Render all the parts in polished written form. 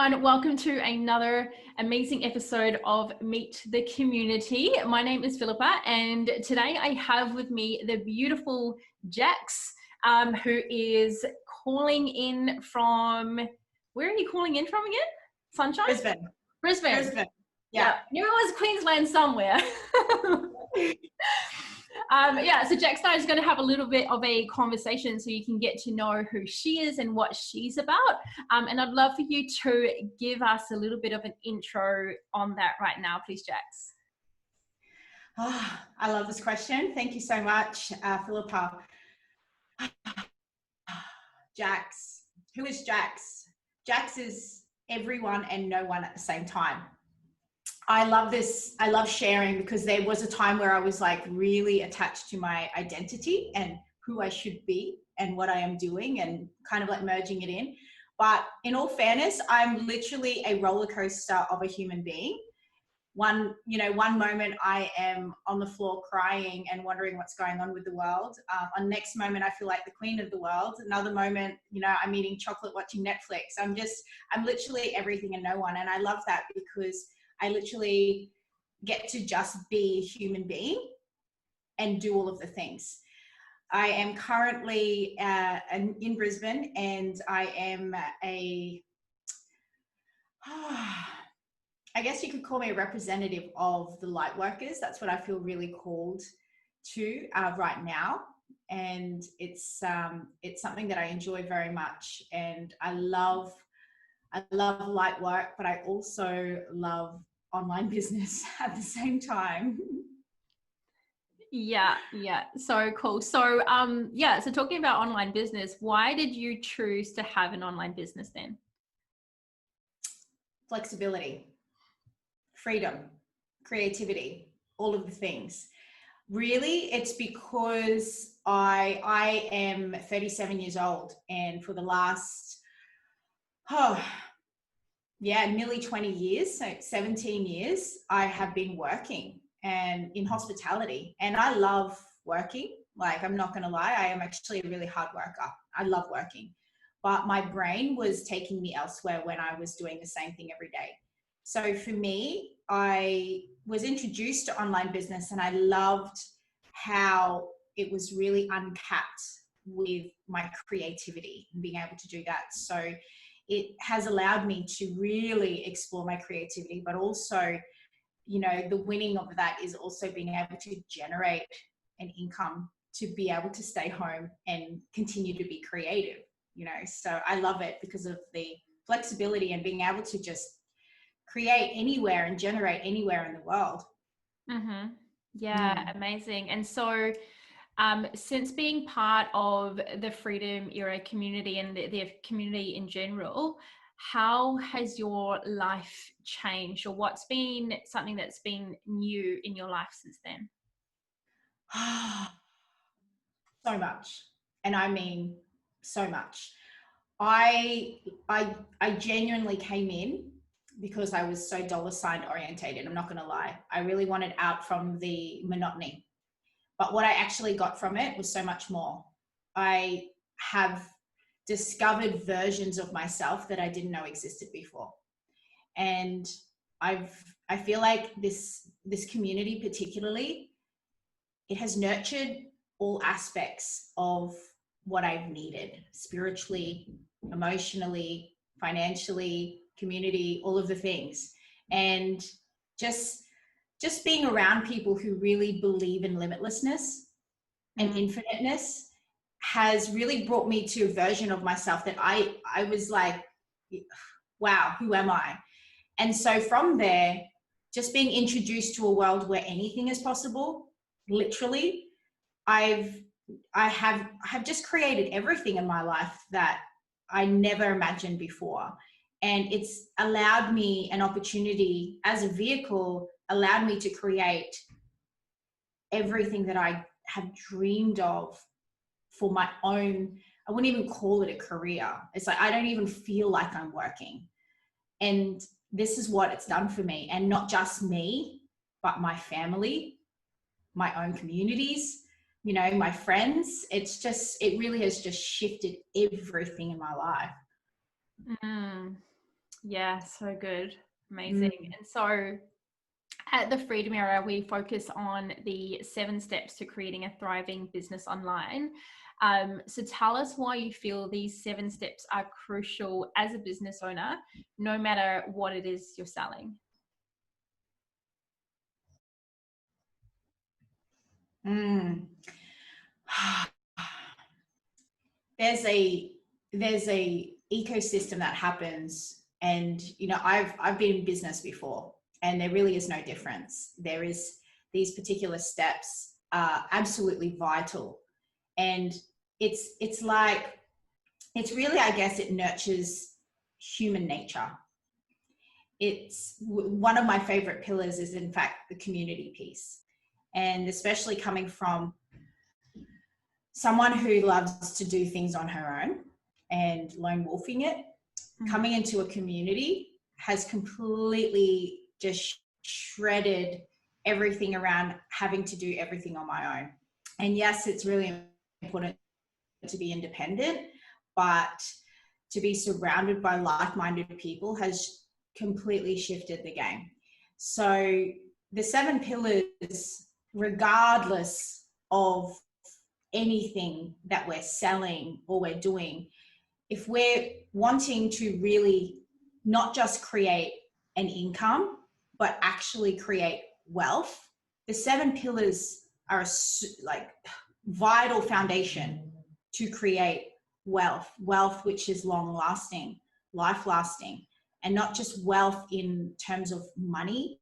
everyone. Welcome to another amazing episode of Meet the Community. My name is Phillipa, and today I have with me the beautiful Jax, who is calling in from, where are you calling in from again? Sunshine? Brisbane. Yeah. Knew it was Queensland somewhere. So Jax and I is going to have a little bit of a conversation so you can get to know who she is and what she's about. And I'd love for you to give us a little bit of an intro on that right now, please, Jax. Oh, I love this question. Thank you so much, Phillipa. Jax. Who is Jax? Jax is everyone and no one at the same time. I love this. I love sharing because there was a time where I was like really attached to my identity and who I should be and what I am doing and kind of like merging it in. But in all fairness, I'm literally a roller coaster of a human being. One moment I am on the floor crying and wondering what's going on with the world. On the next moment, I feel like the queen of the world. Another moment, I'm eating chocolate, watching Netflix. I'm literally everything and no one. And I love that because I literally get to just be a human being and do all of the things. I am currently in Brisbane, and I am I guess you could call me a representative of the light workers. That's what I feel really called to right now. And it's something that I enjoy very much. And I love light work, but I also love online business at the same time. Yeah. So cool. So, so talking about online business, why did you choose to have an online business then? Flexibility, freedom, creativity, all of the things. Really, it's because I am 37 years old, and for the last, nearly 20 years, so 17 years, I have been working and in hospitality, and I love working. Like, I'm not going to lie, I am actually a really hard worker. I love working, but my brain was taking me elsewhere when I was doing the same thing every day. So for me, I was introduced to online business, and I loved how it was really uncapped with my creativity and being able to do that. So it has allowed me to really explore my creativity, but also, the winning of that is also being able to generate an income to be able to stay home and continue to be creative, So I love it because of the flexibility and being able to just create anywhere and generate anywhere in the world. Mm-hmm. Yeah, amazing. And so since being part of the Freedom Era community and the community in general, how has your life changed, or what's been something that's been new in your life since then? So much. And I mean so much. I genuinely came in because I was so dollar sign orientated. I'm not going to lie. I really wanted out from the monotony. But what I actually got from it was so much more. I have discovered versions of myself that I didn't know existed before. And I feel like this community particularly, it has nurtured all aspects of what I've needed: spiritually, emotionally, financially, community, all of the things. And just being around people who really believe in limitlessness and infiniteness has really brought me to a version of myself that I was like, wow, who am I? And so from there, just being introduced to a world where anything is possible, literally, I have just created everything in my life that I never imagined before. And it's allowed me an opportunity as a vehicle, allowed me to create everything that I have dreamed of for my own. I wouldn't even call it a career. It's like, I don't even feel like I'm working. And this is what it's done for me. And not just me, but my family, my own communities, my friends. It really has just shifted everything in my life. Yeah, so good. Amazing. Mm. And so at the Freedom Era, we focus on the 7 steps to creating a thriving business online. So tell us why you feel these 7 steps are crucial as a business owner, no matter what it is you're selling. Mm. there's a ecosystem that happens, and I've been in business before, and there really is no difference. There is these particular steps are absolutely vital, and it's like, it's really, I guess, it nurtures human nature. It's one of my favorite pillars is, in fact, the community piece, and especially coming from someone who loves to do things on her own and lone wolfing it, coming into a community has completely just shredded everything around having to do everything on my own. And yes, it's really important to be independent, but to be surrounded by like-minded people has completely shifted the game. So the 7 pillars, regardless of anything that we're selling or we're doing, if we're wanting to really not just create an income, but actually create wealth, the 7 pillars are like vital foundation to create wealth which is long lasting, life lasting, and not just wealth in terms of money,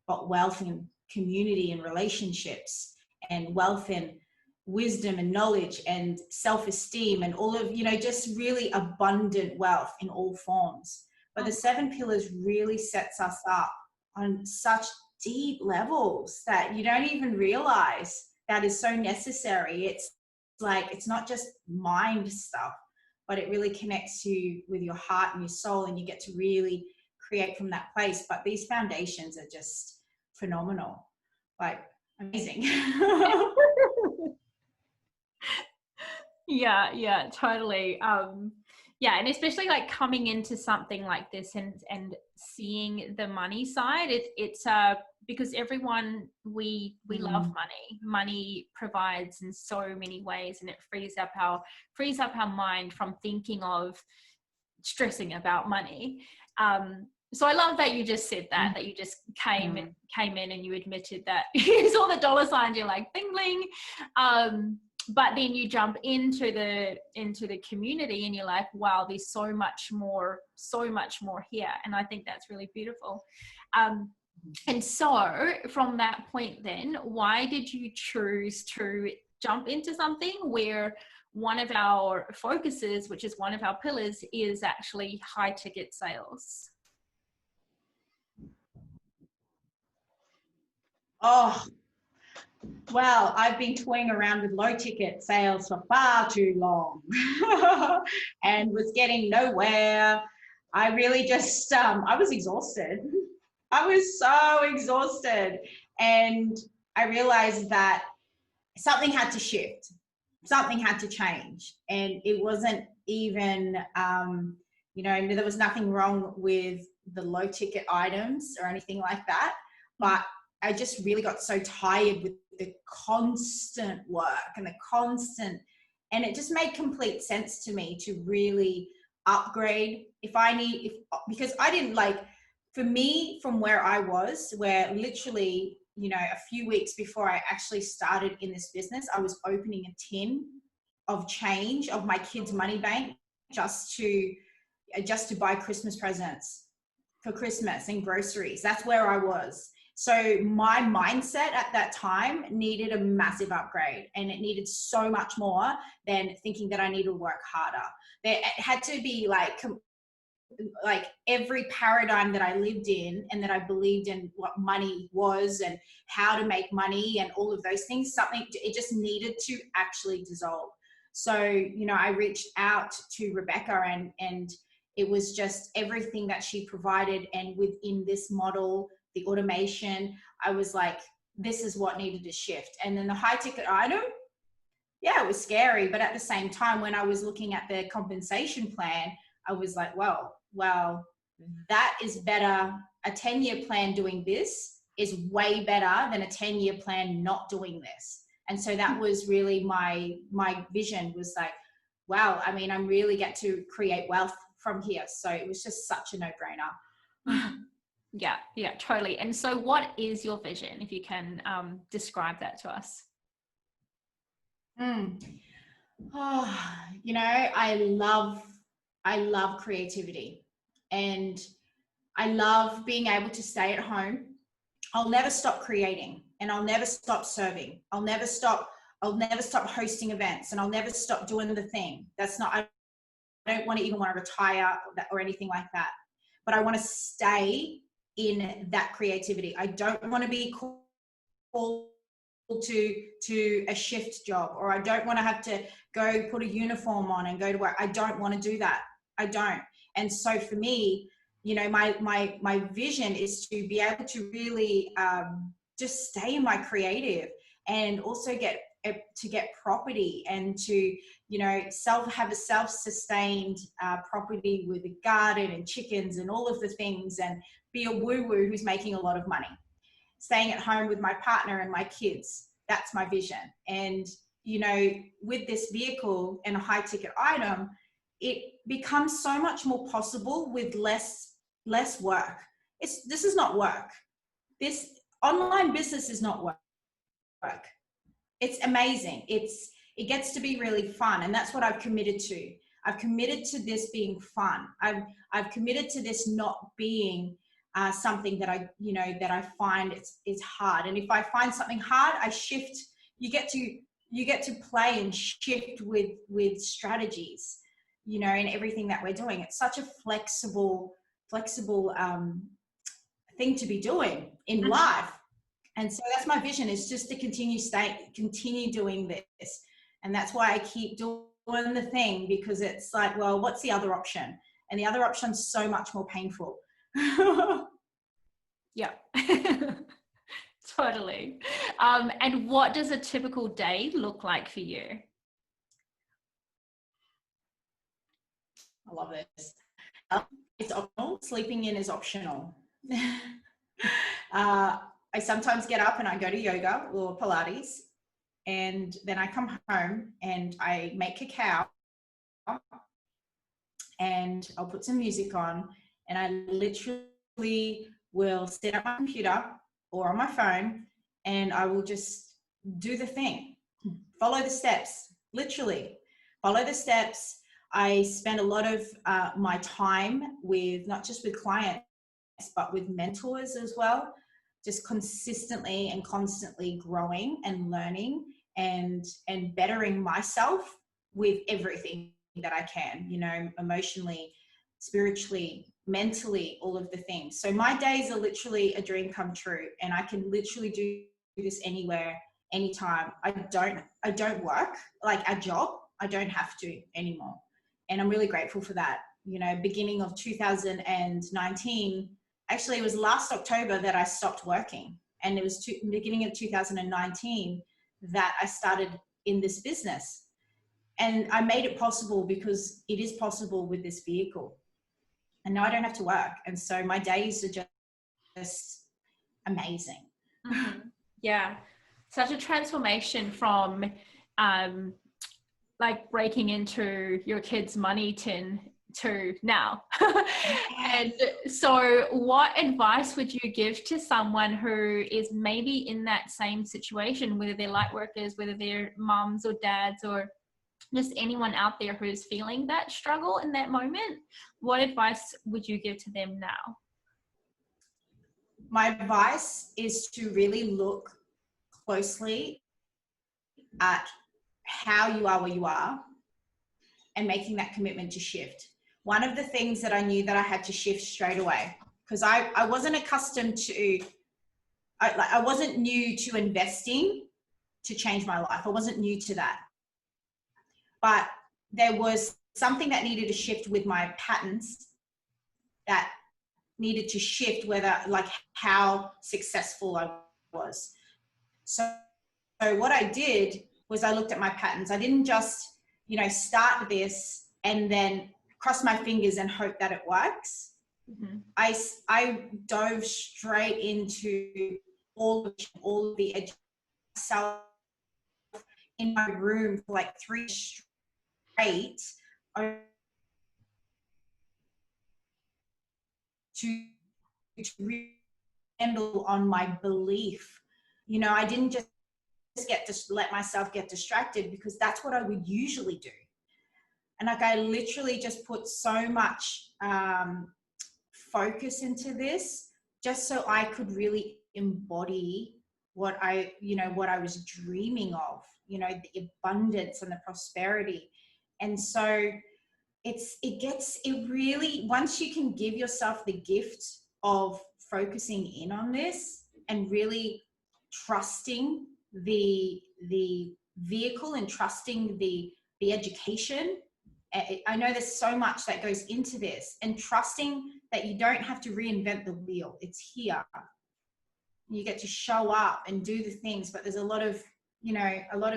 but wealth in community and relationships, and wealth in wisdom and knowledge and self-esteem, and all of, just really abundant wealth in all forms. But the 7 pillars really sets us up on such deep levels that you don't even realize that is so necessary. It's like, it's not just mind stuff, but it really connects you with your heart and your soul, and you get to really create from that place. But these foundations are just phenomenal, like amazing. Yeah, totally. Yeah, and especially like coming into something like this and seeing the money side, it's because everyone, we love money. Money provides in so many ways, and it frees up our mind from thinking of stressing about money. So I love that you just said that you just came in and you admitted that you saw the dollar signs, you're like bling bling. But then you jump into the community and you're like, wow, there's so much more here. And I think that's really beautiful. And so from that point then, why did you choose to jump into something where one of our focuses, which is one of our pillars, is actually high ticket sales? Oh, well, I've been toying around with low ticket sales for far too long and was getting nowhere. I really just, I was exhausted. I was so exhausted. And I realized that something had to shift, something had to change. And it wasn't even, there was nothing wrong with the low ticket items or anything like that. But I just really got so tired with the constant work and and it just made complete sense to me to really upgrade because I didn't like, for me, from where I was, where literally, a few weeks before I actually started in this business, I was opening a tin of change of my kids' money bank just to buy Christmas presents for Christmas and groceries. That's where I was. So my mindset at that time needed a massive upgrade, and it needed so much more than thinking that I need to work harder. It had to be like every paradigm that I lived in and that I believed in, what money was and how to make money and all of those things, it just needed to actually dissolve. So, I reached out to Rebecca, and it was just everything that she provided. And within this model, the automation, I was like, this is what needed to shift. And then the high ticket item, yeah, it was scary. But at the same time, when I was looking at the compensation plan, I was like, well, that is better. A 10-year plan doing this is way better than a 10-year plan not doing this. And so that was really my vision, was like, wow, I mean, I'm really get to create wealth from here. So it was just such a no-brainer. Yeah, totally. And so what is your vision, if you can describe that to us? Oh, you know, I love creativity, and I love being able to stay at home. I'll never stop creating, and I'll never stop serving. I'll never stop hosting events, and I'll never stop doing the thing. That's not, I don't want to even want to retire or anything like that. But I want to stay in that creativity. I don't want to be called to a shift job, or I don't want to have to go put a uniform on and go to work. I don't want to do that. I don't. And so for me, you know, my vision is to be able to really just stay in my creative, and also get property, and to, you know, have a self-sustained property with a garden and chickens and all of the things, and be a woo-woo who's making a lot of money, staying at home with my partner and my kids. That's my vision. And, you know, with this vehicle and a high ticket item, it becomes so much more possible with less work. This is not work. This online business is not work. It's amazing. It gets to be really fun. And that's what I've committed to. I've committed to this being fun. I've committed to this not being something that I find it's hard. And if I find something hard, I shift. You get to play and shift with strategies, you know, in everything that we're doing. It's such a flexible thing to be doing in life. And so that's my vision, is just to continue doing this. And that's why I keep doing the thing, because it's like, well, what's the other option? And the other option's so much more painful. Yeah, totally. And what does a typical day look like for you? I love this. It's optional. Sleeping in is optional. I sometimes get up and I go to yoga or Pilates, and then I come home and I make cacao, and I'll put some music on, and I literally will sit at my computer or on my phone, and I will just do the thing, follow the steps, literally follow the steps. I spend a lot of my time with, not just with clients, but with mentors as well, just consistently and constantly growing and learning and bettering myself with everything that I can, you know, emotionally, spiritually, mentally, all of the things. So my days are literally a dream come true, and I can literally do this anywhere, anytime. I don't work like a job. I don't have to anymore. And I'm really grateful for that. You know, beginning of 2019, actually it was last October that I stopped working. And it was beginning of 2019 that I started in this business. And I made it possible because it is possible with this vehicle. And now I don't have to work. And so my days are just amazing. Mm-hmm. Yeah. Such a transformation from like breaking into your kid's money tin to now. And so what advice would you give to someone who is maybe in that same situation, whether they're light workers, whether they're mums or dads, or just anyone out there who's feeling that struggle in that moment? What advice would you give to them now? My advice is to really look closely at how you are where you are and making that commitment to shift. One of the things that I knew that I had to shift straight away, because I wasn't accustomed to, I wasn't new to investing to change my life. I wasn't new to that. But there was something that needed to shift with my patterns, that needed to shift whether, like, how successful I was. So what I did was I looked at my patterns. I didn't just, you know, start this and then cross my fingers and hope that it works. Mhm. I dove straight into all of the education myself in my room for like 3 straight to handle on my belief. You know, I didn't just get to let myself get distracted, because that's what I would usually do. And like, I literally just put so much focus into this just so I could really embody what what I was dreaming of, the abundance and the prosperity. And so it really, once you can give yourself the gift of focusing in on this and really trusting the vehicle and trusting the education. I know there's so much that goes into this, and trusting that you don't have to reinvent the wheel. It's here. You get to show up and do the things, but there's a lot of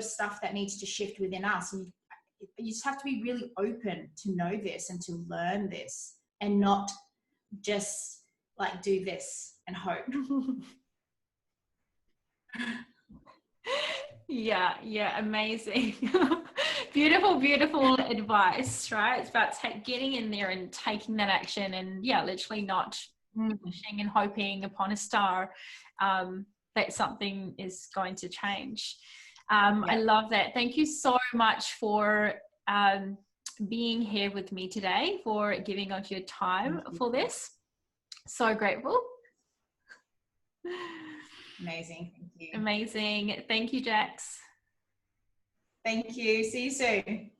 stuff that needs to shift within us. And you just have to be really open to know this and to learn this, and not just like do this and hope. Yeah, amazing. Beautiful advice, right? It's about getting in there and taking that action, and literally not wishing and hoping upon a star that something is going to change. I love that. Thank you so much for being here with me today, for giving of your time for this. So grateful. Amazing. Thank you. Amazing. Thank you, Jax. Thank you. See you soon.